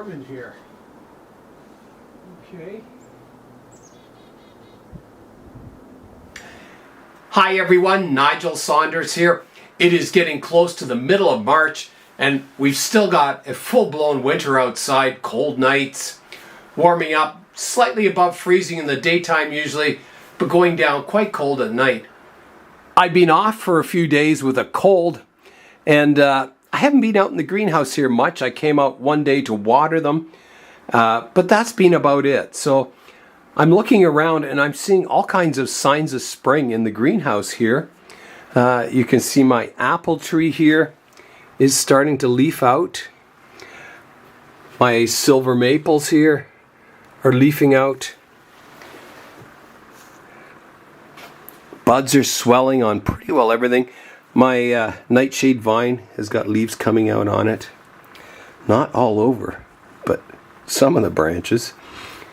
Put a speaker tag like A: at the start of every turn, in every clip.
A: warm in here. Okay. Hi everyone, Nigel Saunders here. It is getting close to the middle of March and we've still got a full-blown winter outside, cold nights, warming up slightly above freezing in the daytime usually, but going down quite cold at night. I've been off for a few days with a cold and I haven't been out in the greenhouse here much. I came out one day to water them, but that's been about it. So I'm looking around and I'm seeing all kinds of signs of spring in the greenhouse here. You can see my apple tree here is starting to leaf out. My silver maples here are leafing out. Buds are swelling on pretty well everything. My nightshade vine has got leaves coming out on it. Not all over, but some of the branches.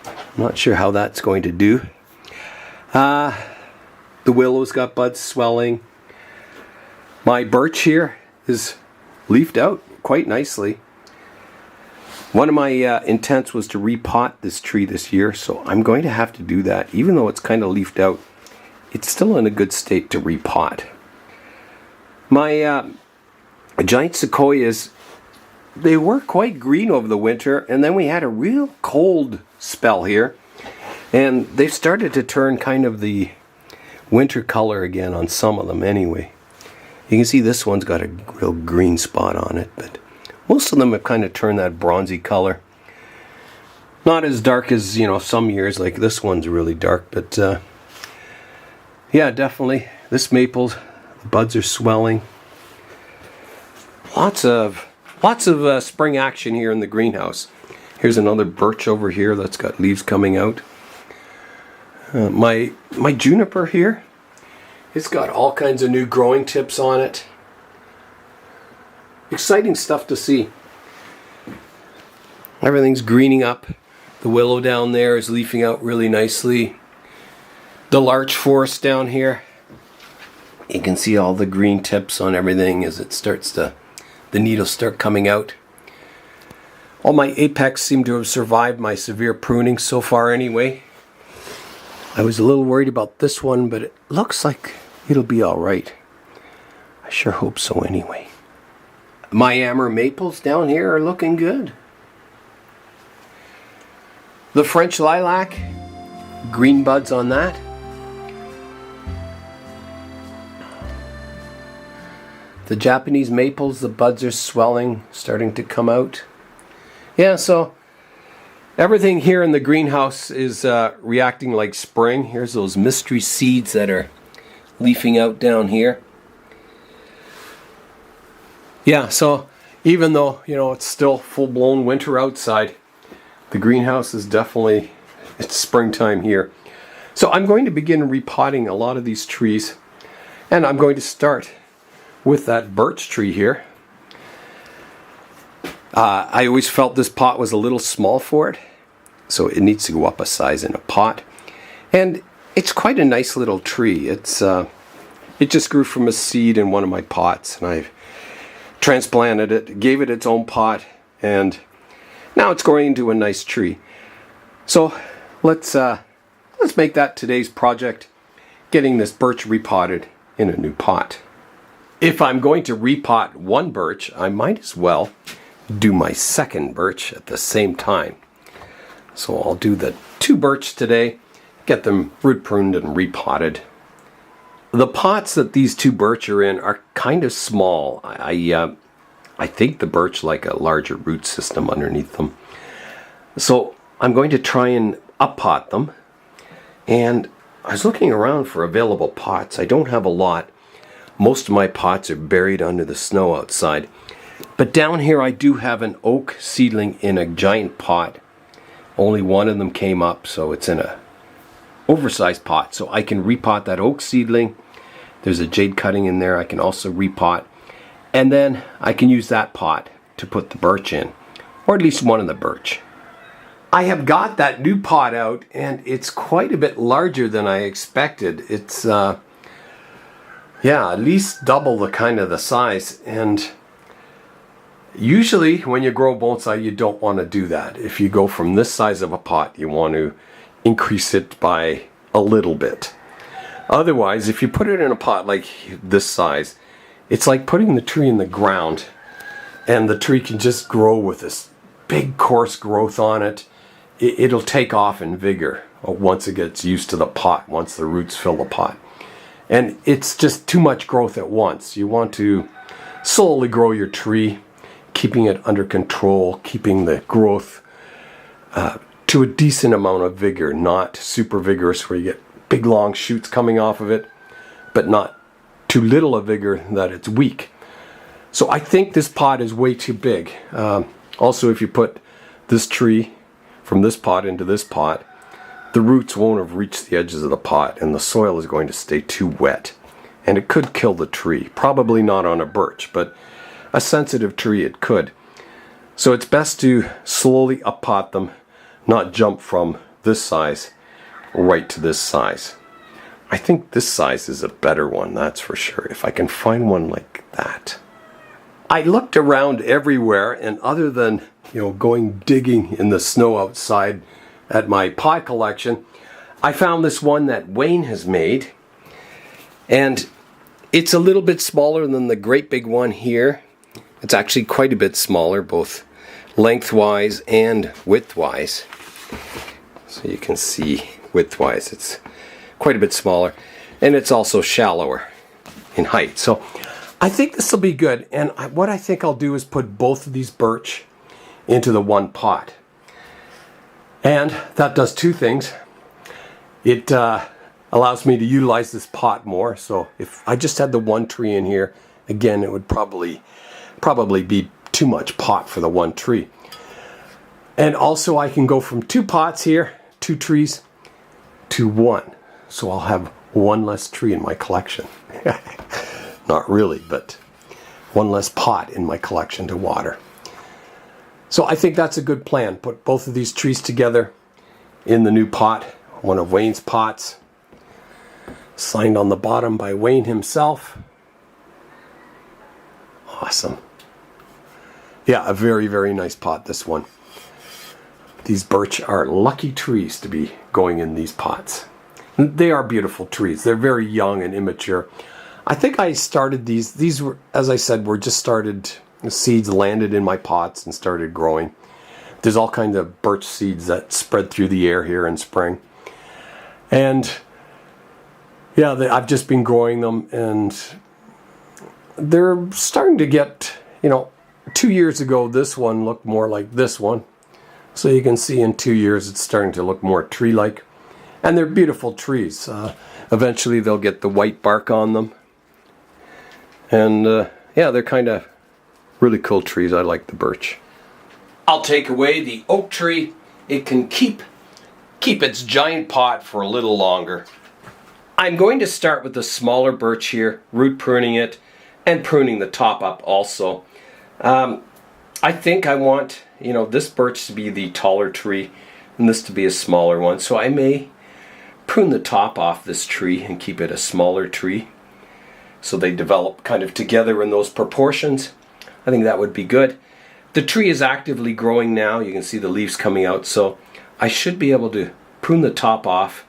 A: I'm not sure how that's going to do. The willow's got buds swelling. My birch here is leafed out quite nicely. One of my intents was to repot this tree this year, so I'm going to have to do that. Even though it's kind of leafed out, it's still in a good state to repot. My giant sequoias, they were quite green over the winter, and then we had a real cold spell here, and they've started to turn kind of the winter color again on some of them anyway. You can see this one's got a real green spot on it, but most of them have kind of turned that bronzy color. Not as dark as, you know, some years, like this one's really dark, but yeah, definitely. This maple, the buds are swelling. Lots of spring action here in the greenhouse. Here's another birch over here that's got leaves coming out. My juniper here, it's got all kinds of new growing tips on it. Exciting stuff to see. Everything's greening up. The willow down there is leafing out really nicely. The larch forest down here, you can see all the green tips on everything as it starts to, the needles start coming out. All my apex seem to have survived my severe pruning so far anyway. I was a little worried about this one, but it looks like it'll be all right. I sure hope so anyway. My amber maples down here are looking good. The French lilac, green buds on that. The Japanese maples, the buds are swelling, starting to come out. Yeah, so everything here in the greenhouse is reacting like spring. Here's those mystery seeds that are leafing out down here. Yeah, so even though, you know, it's still full-blown winter outside, the greenhouse is definitely, it's springtime here. So I'm going to begin repotting a lot of these trees, and I'm going to start with that birch tree here. I always felt this pot was a little small for it, so it needs to go up a size in a pot. And it's quite a nice little tree. It just grew from a seed in one of my pots, and I've transplanted it, gave it its own pot, and now it's growing into a nice tree. So let's make that today's project, getting this birch repotted in a new pot. If I'm going to repot one birch, I might as well do my second birch at the same time. So I'll do the two birch today, get them root pruned and repotted. The pots that these two birch are in are kind of small. I think the birch like a larger root system underneath them. So I'm going to try and up-pot them. And I was looking around for available pots. I don't have a lot. Most of my pots are buried under the snow outside. But down here I do have an oak seedling in a giant pot. Only one of them came up, so it's in a oversized pot. So I can repot that oak seedling. There's a jade cutting in there I can also repot. And then I can use that pot to put the birch in. Or at least one of the birch. I have got that new pot out and it's quite a bit larger than I expected. It's yeah, at least double the kind of the size, and Usually when you grow bonsai, you don't want to do that. If you go from this size of a pot, you want to increase it by a little bit. Otherwise, if you put it in a pot like this size, it's like putting the tree in the ground, and the tree can just grow with this big coarse growth on it. It'll take off in vigor once it gets used to the pot, once the roots fill the pot. And it's just too much growth at once. You want to slowly grow your tree, keeping it under control, keeping the growth to a decent amount of vigor, not super vigorous where you get big long shoots coming off of it, but not too little of vigor that it's weak. So I think this pot is way too big. Also, if you put this tree from this pot into this pot, the roots won't have reached the edges of the pot and the soil is going to stay too wet. And it could kill the tree. Probably not on a birch, but a sensitive tree it could. So it's best to slowly uppot them, not jump from this size right to this size. I think this size is a better one, that's for sure, if I can find one like that. I looked around everywhere, and other than going digging in the snow outside at my pot collection, I found this one that Wayne has made, and it's a little bit smaller than the great big one here. It's actually quite a bit smaller, both lengthwise and widthwise. So you can see widthwise it's quite a bit smaller, and it's also shallower in height. So I think this will be good, and what I think I'll do is put both of these birch into the one pot. And that does two things. It allows me to utilize this pot more. So if I just had the one tree in here, again, it would probably be too much pot for the one tree. And also I can go from 2 pots here, 2 trees, to 1. So I'll have one less tree in my collection. Not really, but one less pot in my collection to water. So I think that's a good plan. Put both of these trees together in the new pot, one of Wayne's pots. Signed on the bottom by Wayne himself. Awesome. Yeah, a very, very nice pot, this one. These birch are lucky trees to be going in these pots. They are beautiful trees. They're very young and immature. I think I started these. These were, as I said, were just started. The seeds landed in my pots and started growing. There's all kinds of birch seeds that spread through the air here in spring. And yeah, I've just been growing them, and they're starting to get, 2 years ago this one looked more like this one. So you can see in 2 years it's starting to look more tree-like. And they're beautiful trees. Eventually they'll get the white bark on them. And yeah, they're kind of really cool trees. I like the birch. I'll take away the oak tree. It can keep its giant pot for a little longer. I'm going to start with the smaller birch here, root pruning it, and pruning the top up also. I think I want, this birch to be the taller tree and this to be a smaller one. So I may prune the top off this tree and keep it a smaller tree so they develop kind of together in those proportions. I think that would be good. The tree is actively growing now. You can see the leaves coming out, so I should be able to prune the top off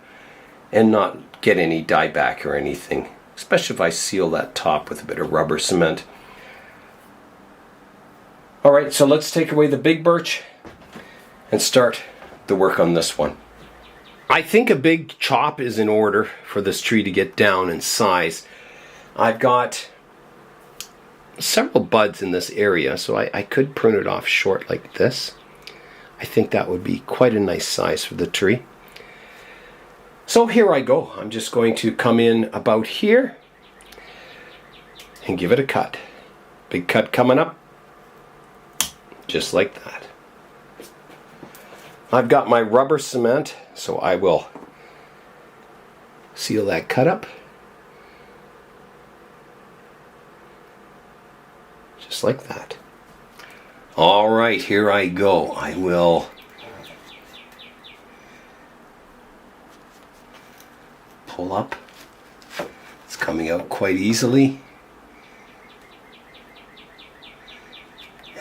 A: and not get any dieback or anything, especially if I seal that top with a bit of rubber cement. Alright, so let's take away the big birch and start the work on this one. I think a big chop is in order for this tree to get down in size. I've got several buds in this area, so I could prune it off short like this. I think that would be quite a nice size for the tree. So here I go. I'm just going to come in about here and give it a cut. Big cut coming up. Just like that. I've got my rubber cement, so I will seal that cut up. Just like that. All right, here I go. I will pull up. It's coming out quite easily.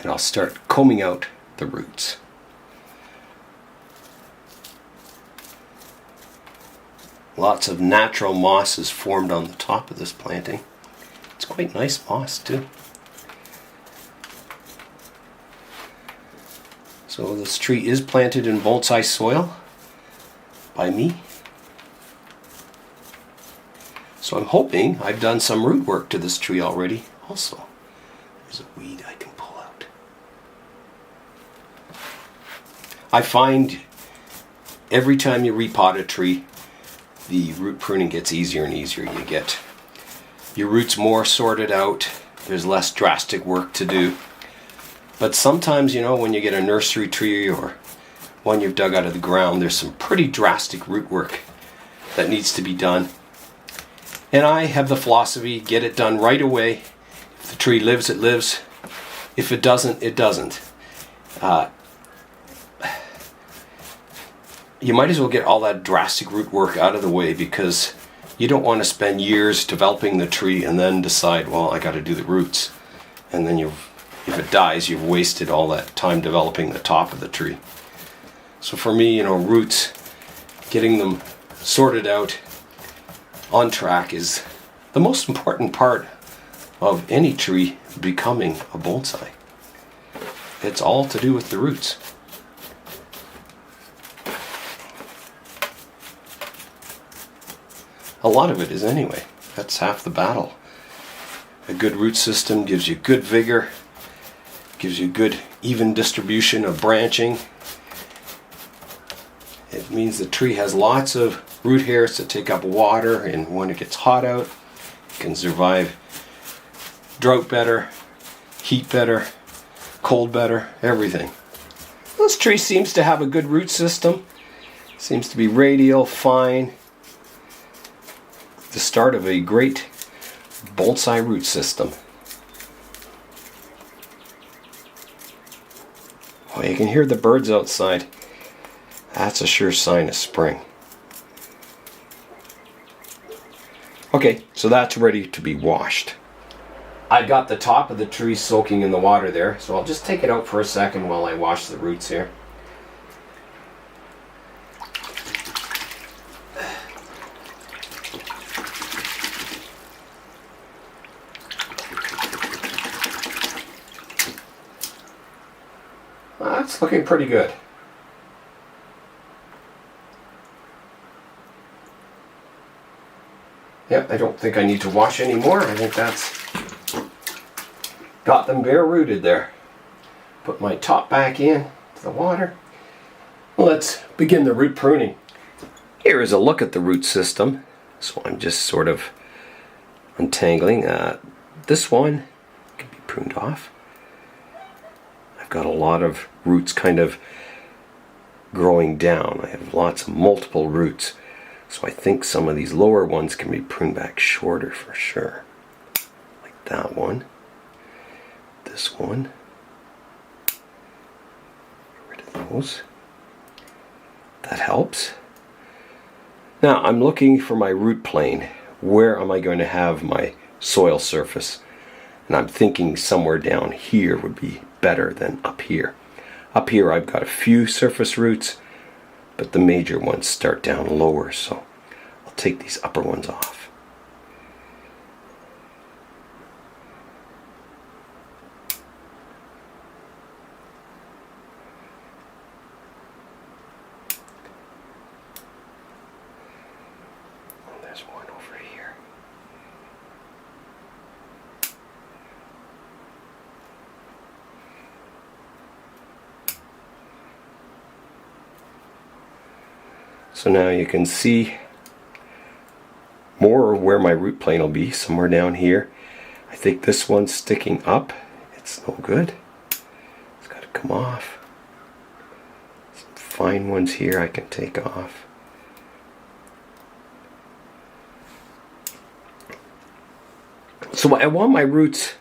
A: and I'll start combing out the roots. Lots of natural moss is formed on the top of this planting. It's quite nice moss too. So this tree is planted in bonsai soil by me. So I'm hoping I've done some root work to this tree already also. There's a weed I can pull out. I find every time you repot a tree, the root pruning gets easier and easier. You get your roots more sorted out. There's less drastic work to do. But sometimes, when you get a nursery tree or one you've dug out of the ground, there's some pretty drastic root work that needs to be done. And I have the philosophy, get it done right away. If the tree lives, it lives. If it doesn't, it doesn't. You might as well get all that drastic root work out of the way, because you don't want to spend years developing the tree and then decide, well, I got to do the roots. And then if it dies, you've wasted all that time developing the top of the tree. So for me, roots, getting them sorted out on track is the most important part of any tree becoming a bonsai. It's all to do with the roots. A lot of it is anyway. That's half the battle. A good root system gives you good vigor, gives you good even distribution of branching. It means the tree has lots of root hairs to take up water, and when it gets hot out, it can survive drought better, heat better, cold better, everything. This tree seems to have a good root system. Seems to be radial, fine. The start of a great bonsai root system. Oh, you can hear the birds outside. That's a sure sign of spring. Okay, so that's ready to be washed. I got the top of the tree soaking in the water there, so I'll just take it out for a second while I wash the roots here. That's looking pretty good. Yep, I don't think I need to wash anymore. I think that's got them bare rooted there. Put my top back in to the water. Let's begin the root pruning. Here is a look at the root system. So I'm just sort of untangling. This one can be pruned off. I've got a lot of roots kind of growing down. I have lots of multiple roots. So I think some of these lower ones can be pruned back shorter for sure. Like that one. This one. Get rid of those. That helps. Now I'm looking for my root plane. Where am I going to have my soil surface? And I'm thinking somewhere down here would be better than up here. Up here I've got a few surface roots, but the major ones start down lower, so I'll take these upper ones off. And there's one over here. So now you can see more where my root plane will be, somewhere down here. I think this one's sticking up. It's no good. It's got to come off. Some fine ones here I can take off. So I want my roots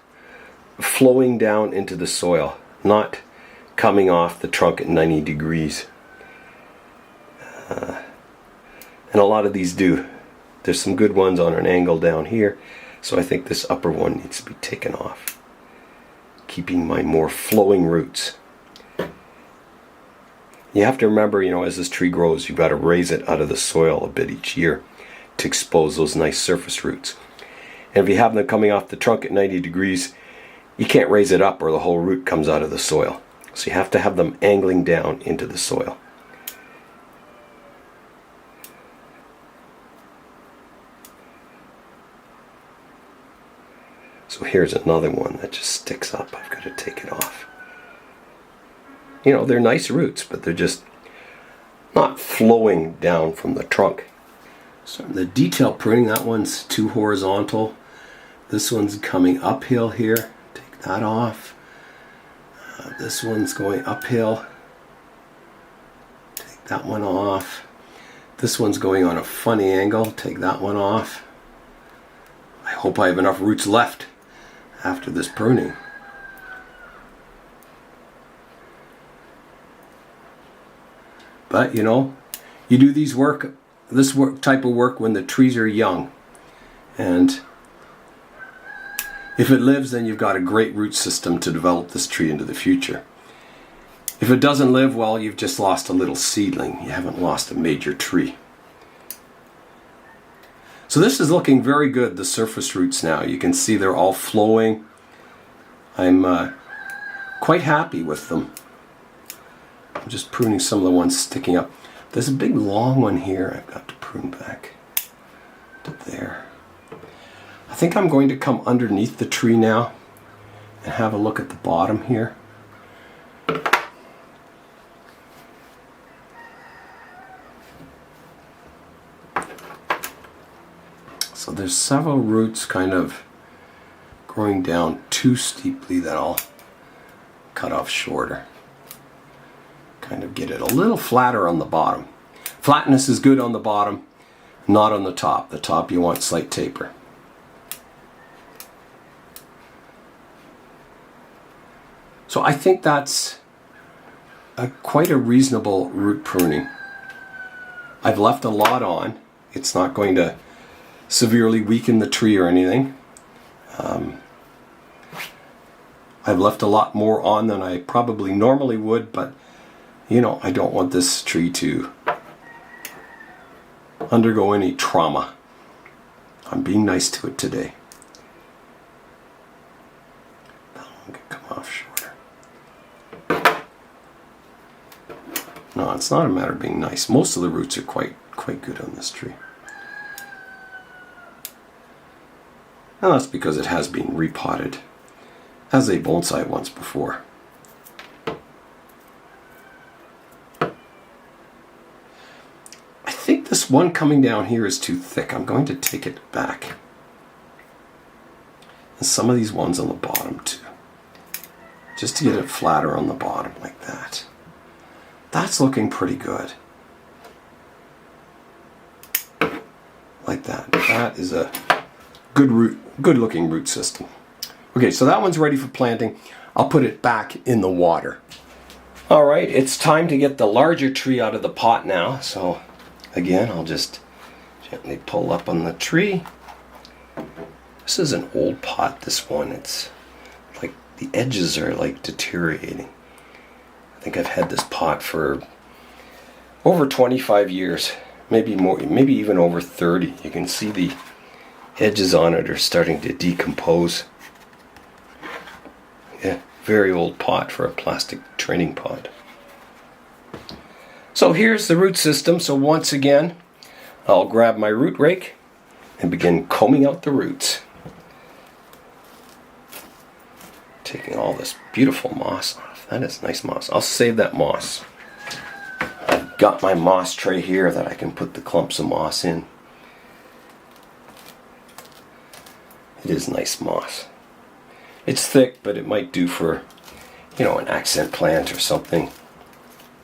A: flowing down into the soil, not coming off the trunk at 90 degrees. And a lot of these do. There's some good ones on an angle down here, so I think this upper one needs to be taken off. keeping my more flowing roots. You have to remember, as this tree grows, you've got to raise it out of the soil a bit each year to expose those nice surface roots. And if you have them coming off the trunk at 90 degrees, you can't raise it up or the whole root comes out of the soil. So you have to have them angling down into the soil. So here's another one that just sticks up. I've got to take it off. They're nice roots, but they're just not flowing down from the trunk. So the detail pruning, that one's too horizontal. This one's coming uphill here. Take that off. This one's going uphill. Take that one off. This one's going on a funny angle. Take that one off. I hope I have enough roots left after this pruning. But you do this type of work when the trees are young, and if it lives, then you've got a great root system to develop this tree into the future. If it doesn't live, well, you've just lost a little seedling. You haven't lost a major tree. So this is looking very good, the surface roots now. You can see they're all flowing. I'm quite happy with them. I'm just pruning some of the ones sticking up. There's a big long one here I've got to prune back to there. I think I'm going to come underneath the tree now and have a look at the bottom here. So there's several roots kind of growing down too steeply that I'll cut off shorter. Kind of get it a little flatter on the bottom. Flatness is good on the bottom, not on the top. The top you want slight taper. So I think that's quite a reasonable root pruning. I've left a lot on. It's not going to severely weaken the tree or anything. I've left a lot more on than I probably normally would, but I don't want this tree to undergo any trauma. I'm being nice to it today. That one can come off shorter. No, it's not a matter of being nice. Most of the roots are quite good on this tree. And that's because it has been repotted as a bonsai once before. I think this one coming down here is too thick. I'm going to take it back. And some of these ones on the bottom too. Just to get it flatter on the bottom like that. That's looking pretty good. Like that. That is a good looking root system. Okay, so that one's ready for planting. I'll put it back in the water. All right, it's time to get the larger tree out of the pot now. So again, I'll just gently pull up on the tree. This is an old pot, this one. It's like the edges are like deteriorating. I think I've had this pot for over 25 years, maybe more, maybe even over 30. You can see the edges on it are starting to decompose. Yeah, very old pot for a plastic training pot. So here's the root system. So once again, I'll grab my root rake and begin combing out the roots. Taking all this beautiful moss off. That is nice moss. I'll save that moss. I've got my moss tray here that I can put the clumps of moss in. It is nice moss. It's thick, but it might do for, an accent plant or something.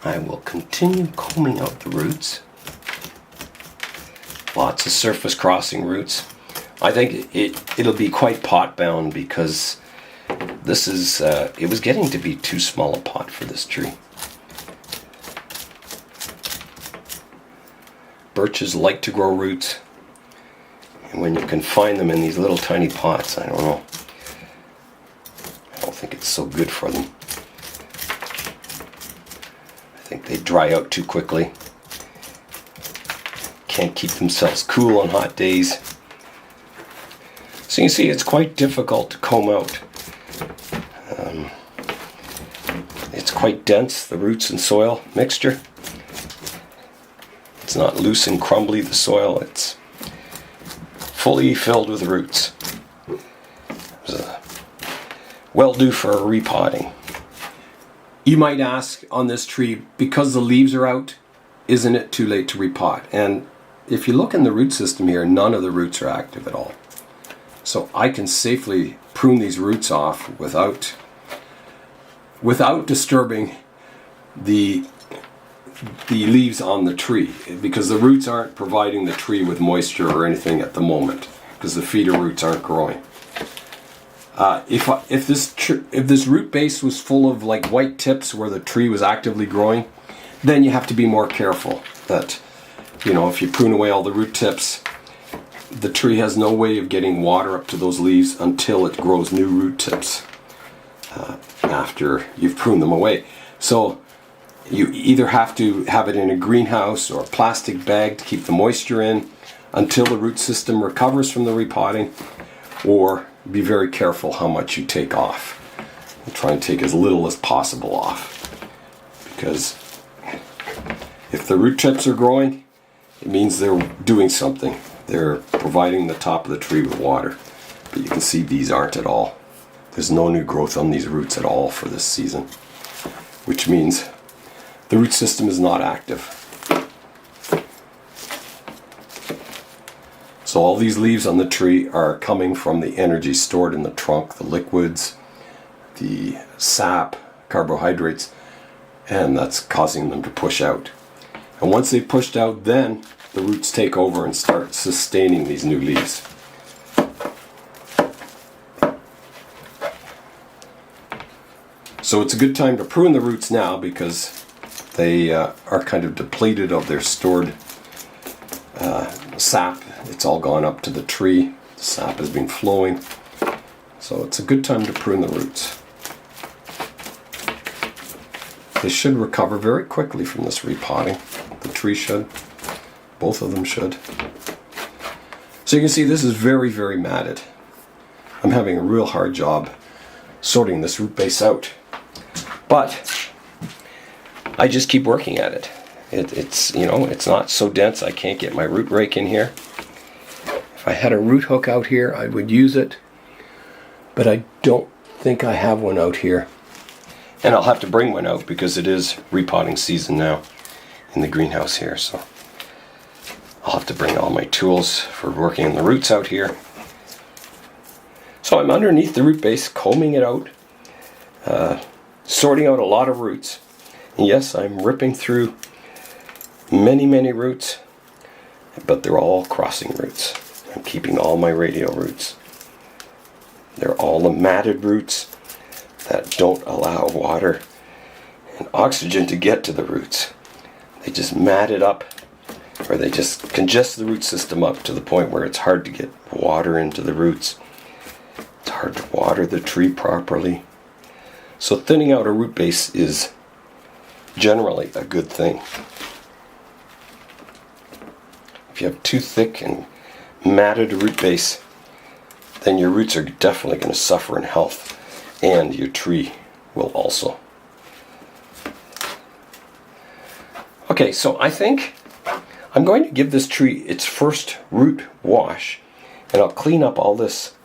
A: I will continue combing out the roots. Lots of surface crossing roots. I think it'll be quite pot bound because this is, it was getting to be too small a pot for this tree. Birches like to grow roots. And when you can find them in these little tiny pots, I don't know. I don't think it's that's so good for them. I think they dry out too quickly. Can't keep themselves cool on hot days. So you can see it's quite difficult to comb out. It's quite dense, the roots and soil mixture. It's not loose and crumbly, the soil. It's fully filled with roots. Well due for a repotting. You might ask on this tree, because the leaves are out, isn't it too late to repot? And if you look in the root system here, none of the roots are active at all. So I can safely prune these roots off without disturbing the leaves on the tree, because the roots aren't providing the tree with moisture or anything at the moment, because the feeder roots aren't growing. If this root base was full of like white tips where the tree was actively growing, then you have to be more careful that, you know, if you prune away all the root tips, the tree has no way of getting water up to those leaves until it grows new root tips after you've pruned them away. So you either have to have it in a greenhouse or a plastic bag to keep the moisture in until the root system recovers from the repotting, or be very careful how much you take off. And try and take as little as possible off, because if the root tips are growing, it means they're doing something. They're providing the top of the tree with water. But you can see these aren't at all. There's no new growth on these roots at all for this season, which means the root system is not active. So all these leaves on the tree are coming from the energy stored in the trunk, the liquids, the sap, carbohydrates, and that's causing them to push out. And once they've pushed out, then the roots take over and start sustaining these new leaves. So it's a good time to prune the roots now, because they are kind of depleted of their stored sap. It's all gone up to the tree. The sap has been flowing. So it's a good time to prune the roots. They should recover very quickly from this repotting. The tree should. Both of them should. So you can see this is very, very matted. I'm having a real hard job sorting this root base out. But I just keep working at it. It's not so dense I can't get my root rake in here. If I had a root hook out here, I would use it. But I don't think I have one out here. And I'll have to bring one out because it is repotting season now in the greenhouse here. So I'll have to bring all my tools for working on the roots out here. So I'm underneath the root base, combing it out, sorting out a lot of roots. And yes, I'm ripping through many, many roots, but they're all crossing roots. I'm keeping all my radial roots. They're all the matted roots that don't allow water and oxygen to get to the roots. They just mat it up, or they just congest the root system up to the point where it's hard to get water into the roots. It's hard to water the tree properly. So thinning out a root base is generally a good thing. If you have too thick and matted root base, then your roots are definitely going to suffer in health, and your tree will also. Okay, so I think I'm going to give this tree its first root wash, and I'll clean up all the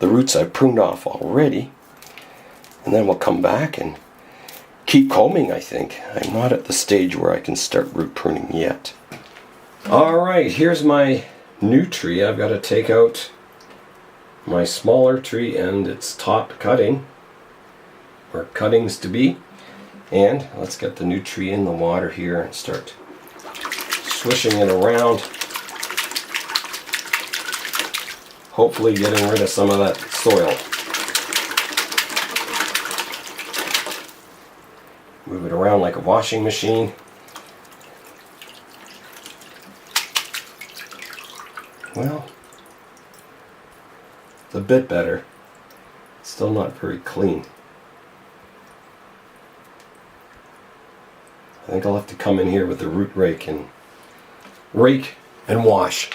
A: roots I've pruned off already, and then we'll come back and keep combing, I think. I'm not at the stage where I can start root pruning yet. Alright, here's my new tree. I've got to take out my smaller tree and its top cutting, or cuttings to be. And let's get the new tree in the water here and start swishing it around. Hopefully getting rid of some of that soil. Move it around like a washing machine. Well, it's a bit better. It's still not very clean. I think I'll have to come in here with the root rake and wash.